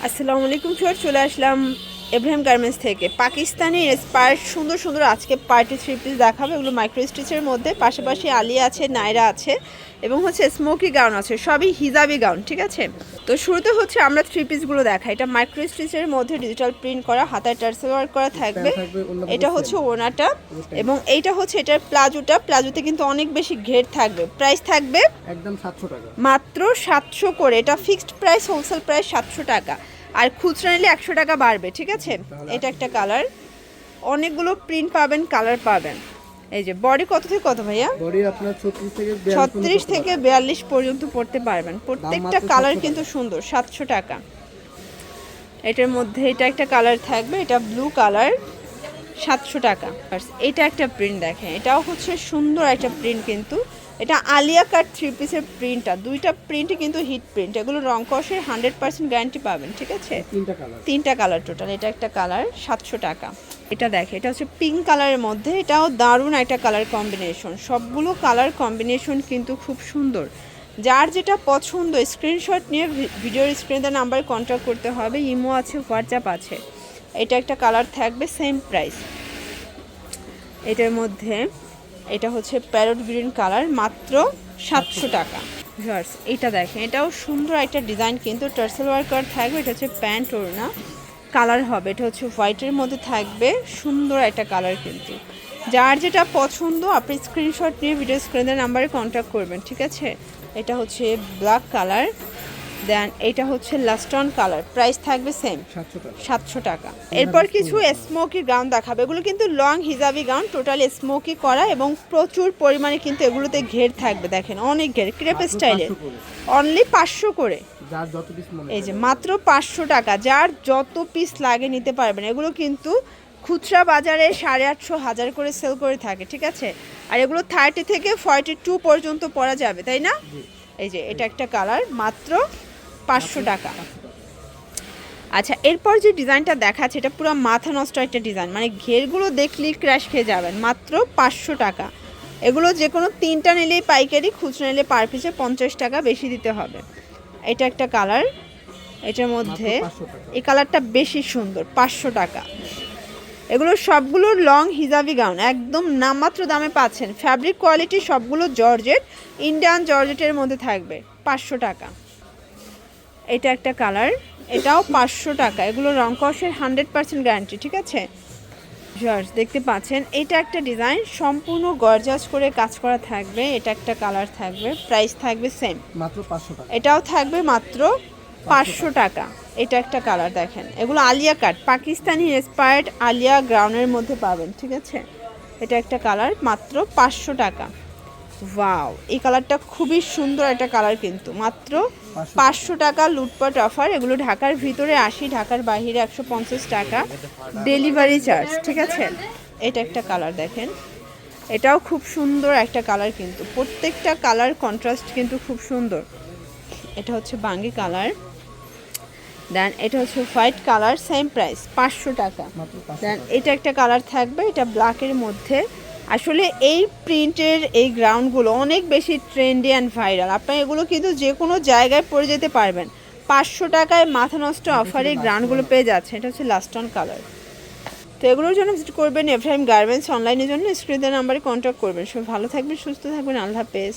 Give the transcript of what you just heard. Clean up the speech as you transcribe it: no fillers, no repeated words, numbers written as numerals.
আসসালামু আলাইকুম স্যার, চলে আসলাম এব্রাহিম গার্মেন্টস থেকে। পাকিস্তানি ইন্সপায়ার্ড সুন্দর সুন্দর আজকে পার্টি থ্রি পিস দেখাবো। এগুলো মাইক্রো স্টিচের মধ্যে, পাশাপাশি আলিয়া আছে, নায়রা আছে এবং হচ্ছে স্মোকি গাউন আছে, সবই হিজাবি গাউন। ঠিক আছে, তো শুরুতে হচ্ছে আমরা থ্রি পিসগুলো দেখাই। এটা মাইক্রো স্টিচের মধ্যে ডিজিটাল প্রিন্ট করা, হাতায় টার্সেল ওয়ার্ক করা থাকবে। এটা হচ্ছে ওনাটা এবং এইটা হচ্ছে এটার প্লাজোতে কিন্তু অনেক বেশি ঘের থাকবে। প্রাইস থাকবে একদম 700 টাকা, মাত্র 700 করে। এটা ফিক্সড প্রাইস, হোলসেল প্রাইস 700 টাকা, আর খুচরা নিলে 100 টাকা বাড়বে। ঠিক আছে, এটা একটা কালার, অনেকগুলো প্রিন্ট পাবেন, কালার পাবেন। এই যে বডি কত থেকে কত ভাইয়া? বডি আপনার 36 থেকে 42 পর্যন্ত পড়তে পারবেন। প্রত্যেকটা কালার কিন্তু সুন্দর। 700 টাকা। এটার মধ্যে এটা একটা কালার থাকবে, এটা ব্লু কালার, 700 টাকা। এটা একটা প্রিন্ট দেখেন, এটাও হচ্ছে সুন্দর একটা প্রিন্ট, কিন্তু এটা আলিয়া কাট থ্রি পিসের প্রিন্টটা, দুইটা প্রিন্টই কিন্তু হিট প্রিন্ট। এগুলো রং কষের 100% গ্যারান্টি পাবেন। ঠিক আছে, তিনটা কালার টোটাল। এটা একটা কালার, 700 টাকা। এটা দেখে, এটা হচ্ছে পিঙ্ক কালারের মধ্যে, এটাও দারুণ একটা কালার কম্বিনেশন। সবগুলো কালার কম্বিনেশন কিন্তু খুব সুন্দর। যার যেটা পছন্দ স্ক্রিনশট নিয়ে ভিডিওর স্ক্রিনে নাম্বারে কন্ট্যাক্ট করতে হবে। ইমো আছে, হোয়াটসঅ্যাপ আছে। এটা একটা কালার থাকবে, সেম প্রাইস। এটার মধ্যে এটা হচ্ছে প্যারট গ্রিন কালার, মাত্র 700 টাকা। ভিউয়ার্স এটা দেখেন, এটাও সুন্দর একটা ডিজাইন, কিন্তু টার্সেল ওয়ার্কার থাকবে। এটা হচ্ছে প্যান্ট ওড়না কালার হবে, এটা হচ্ছে হোয়াইটের মধ্যে থাকবে, সুন্দর একটা কালার। কিন্তু যার যেটা পছন্দ আপনি স্ক্রিনশট নিয়ে ভিডিও স্ক্রিনের নাম্বারে কন্ট্যাক্ট করবেন। ঠিক আছে, এটা হচ্ছে ব্ল্যাক কালার, দেন এটা হচ্ছে লাস্টন কালার, প্রাইস থাকবে সেম 700 টাকা। এরপর কিছু স্মোকি গাউন দেখাবে। এগুলো কিন্তু long hijabi gown, total smoky করা এবং প্রচুর পরিমাণে কিন্তু এগুলোতে ঘের থাকবে। দেখেন অনেক ঘের, ক্রেপ স্টাইলের, অনলি 500 করে। এই যে মাত্র 500 টাকা, যার যত পিস লাগে নিতে পারবেন। এগুলো কিন্তু খুচরা বাজারে 850 1000 করে সেল করে থাকে। ঠিক আছে, আর এগুলো 30 থেকে 42 পর্যন্ত পরা যাবে, তাই না? এই যে এটা একটা কালার, মাত্র 500 টাকা। আচ্ছা, এরপর যে ডিজাইনটা দেখাচ্ছে, এটা পুরো মাথা নষ্ট একটা ডিজাইন, মানে ঘেরগুলো দেখলেই ক্র্যাশ খেয়ে যাবেন। মাত্র 500 টাকা। এগুলো যে কোনো তিনটা নিলেই পাইকারি, খুচরা নিলে পার পিসে 50 টাকা বেশি দিতে হবে। এটা একটা কালার, এটার মধ্যে এই কালারটা বেশি সুন্দর, 500 টাকা। এগুলো সবগুলো লং হিজাবি গাউন, একদম নামমাত্র দামে পাচ্ছেন। ফ্যাব্রিক কোয়ালিটি সবগুলো জর্জেট, ইন্ডিয়ান জর্জেটের মধ্যে থাকবে, 500 টাকা। এটা একটা কালার, এটাও 500 টাকা। এগুলো রং কষের 100% গ্যারান্টি। ঠিক আছে, জর্জ দেখতে পাচ্ছেন। এটা একটা ডিজাইন, সম্পূর্ণ গর্জাস করে কাজ করা থাকবে। এটা একটা কালার থাকবে, প্রাইস থাকবে সেম, মাত্র 500 টাকা। এটাও থাকবে মাত্র 500 টাকা। এটা একটা কালার দেখেন, এগুলো আলিয়া কাট, পাকিস্তানি ইন্সপায়ার্ড আলিয়া গ্রাউন্ডের মধ্যে পাবেন। ঠিক আছে, এটা একটা কালার, মাত্র 500 টাকা। ওয়াও, এই কালারটা খুবই সুন্দর একটা কালার, কিন্তু মাত্র 500 টাকা। লুটপাট অফার। এগুলো ঢাকার ভিতরে 80, ঢাকার বাইরে 150 টাকা ডেলিভারি চার্জ। ঠিক আছে, এটা একটা কালার দেখেন, এটাও খুব সুন্দর একটা কালার, কিন্তু প্রত্যেকটা কালার কন্ট্রাস্ট কিন্তু খুব সুন্দর। এটা হচ্ছে বাঙ্গি কালার, দেন এটা হচ্ছে হোয়াইট কালার, সেম প্রাইস 500 টাকা। দেন এটা একটা কালার থাকবে, এটা ব্ল্যাকের মধ্যে। আসলে এই প্রিন্টের এই গ্রাউন্ডগুলো অনেক বেশি ট্রেন্ডি অ্যান্ড ভাইরাল। আপনার এগুলো কিন্তু যে কোনো জায়গায় পরে যেতে পারবেন। 500 টাকায় মাথা নষ্ট অফারে গ্রাউন্ডগুলো পেয়ে যাচ্ছে। এটা হচ্ছে লাস্টন কালার। তো এগুলোর জন্য ভিজিট করবেন এব্রাহিম গার্মেন্টস অনলাইনের জন্য স্ক্রিনের নাম্বারে কন্ট্যাক্ট করবেন। সব ভালো থাকবেন, সুস্থ থাকবেন, আল্লাহ হাফেজ।